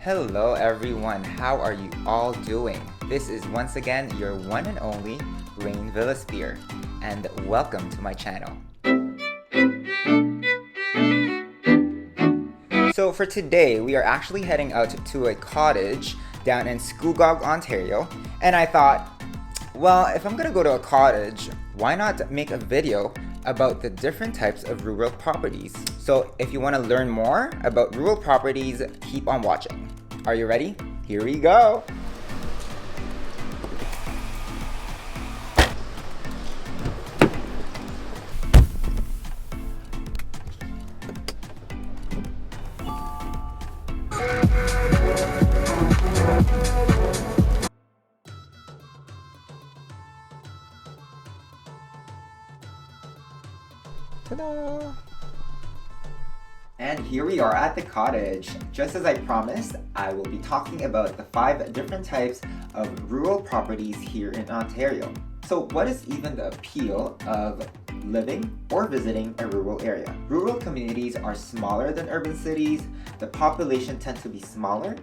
Hello everyone, how are you all doing? This is once again your one and only Rain Villasphere, and welcome to my channel. So for today, we are actually heading out to a cottage down in Scugog, Ontario, and I thought, well, if I'm gonna go to a cottage, why not make a video about the different types of rural properties? So if you want to learn more about rural properties, keep on watching. Are you ready? Here we go! Ta-da! And here we are at the cottage. Just as I promised, I will be talking about the 5 different types of rural properties here in Ontario. So what is even the appeal of living or visiting a rural area? Rural communities are smaller than urban cities, the population tends to be smaller,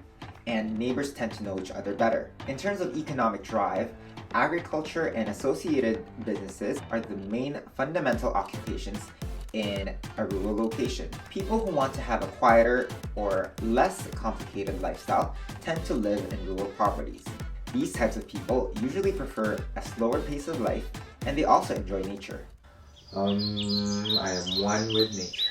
and neighbors tend to know each other better. In terms of economic drive, agriculture and associated businesses are the main fundamental occupations in a rural location. People who want to have a quieter or less complicated lifestyle tend to live in rural properties. These types of people usually prefer a slower pace of life, and they also enjoy nature. I am one with nature.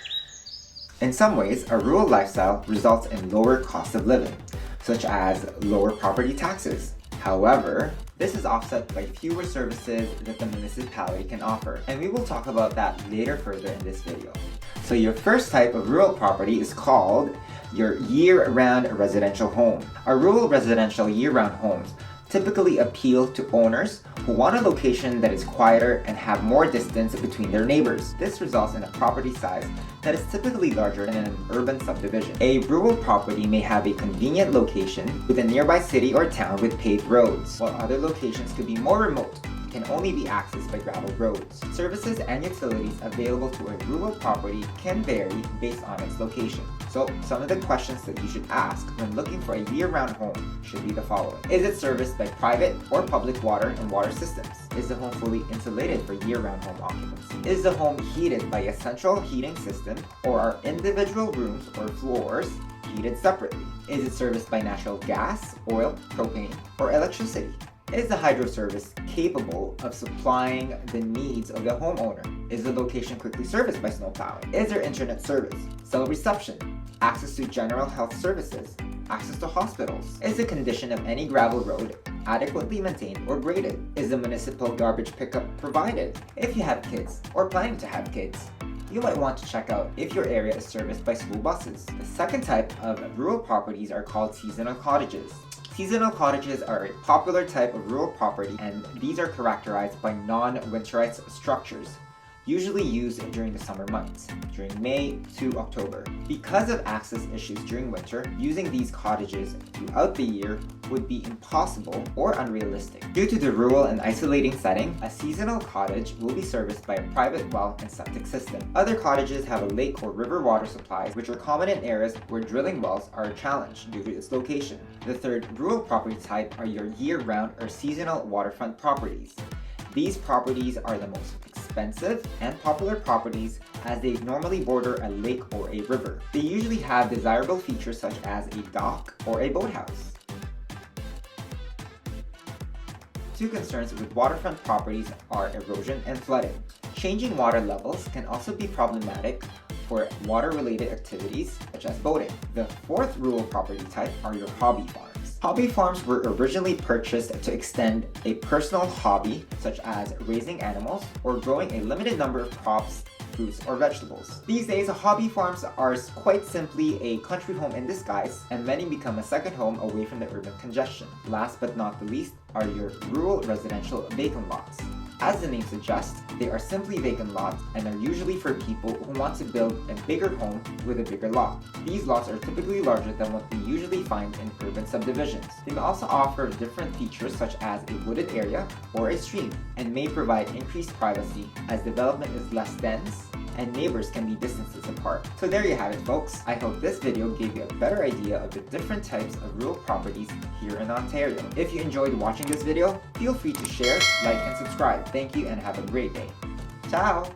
In some ways, a rural lifestyle results in lower cost of living, such as lower property taxes. However, this is offset by fewer services that the municipality can offer, and we will talk about that later further in this video. So your first type of rural property is called your year-round residential home. Our rural residential year-round homes typically appeal to owners who want a location that is quieter and have more distance between their neighbors. This results in a property size that is typically larger than an urban subdivision. A rural property may have a convenient location with a nearby city or town with paved roads, while other locations could be more remote and can only be accessed by gravel roads. Services and utilities available to a rural property can vary based on its location. So some of the questions that you should ask when looking for a year-round home should be the following. Is it serviced by private or public water and water systems? Is the home fully insulated for year-round home occupancy? Is the home heated by a central heating system, or are individual rooms or floors heated separately? Is it serviced by natural gas, oil, propane, or electricity? Is the hydro service capable of supplying the needs of the homeowner? Is the location quickly serviced by snow plowing? Is there internet service, cell reception, access to general health services, access to hospitals? Is the condition of any gravel road adequately maintained or graded? Is the municipal garbage pickup provided? If you have kids or planning to have kids, you might want to check out if your area is serviced by school buses. The second type of rural properties are called seasonal cottages. Seasonal cottages are a popular type of rural property, and these are characterized by non-winterized structures, usually used during the summer months, during May to October. Because of access issues during winter, using these cottages throughout the year would be impossible or unrealistic. Due to the rural and isolating setting, a seasonal cottage will be serviced by a private well and septic system. Other cottages have a lake or river water supplies, which are common in areas where drilling wells are a challenge due to its location. The third rural property type are your year-round or seasonal waterfront properties. These properties are the most expensive and popular properties as they normally border a lake or a river. They usually have desirable features such as a dock or a boathouse. Two concerns with waterfront properties are erosion and flooding. Changing water levels can also be problematic for water-related activities such as boating. The fourth rural property type are your hobby farms. Hobby farms were originally purchased to extend a personal hobby such as raising animals or growing a limited number of crops, fruits, or vegetables. These days, hobby farms are quite simply a country home in disguise, and many become a second home away from the urban congestion. Last but not the least are your rural residential vacant lots. As the name suggests, they are simply vacant lots and are usually for people who want to build a bigger home with a bigger lot. These lots are typically larger than what we usually find in urban subdivisions. They may also offer different features such as a wooded area or a stream, and may provide increased privacy as development is less dense and neighbors can be distances apart. So there you have it, folks. I hope this video gave you a better idea of the different types of rural properties here in Ontario. If you enjoyed watching this video, feel free to share, like, and subscribe. Thank you and have a great day. Ciao!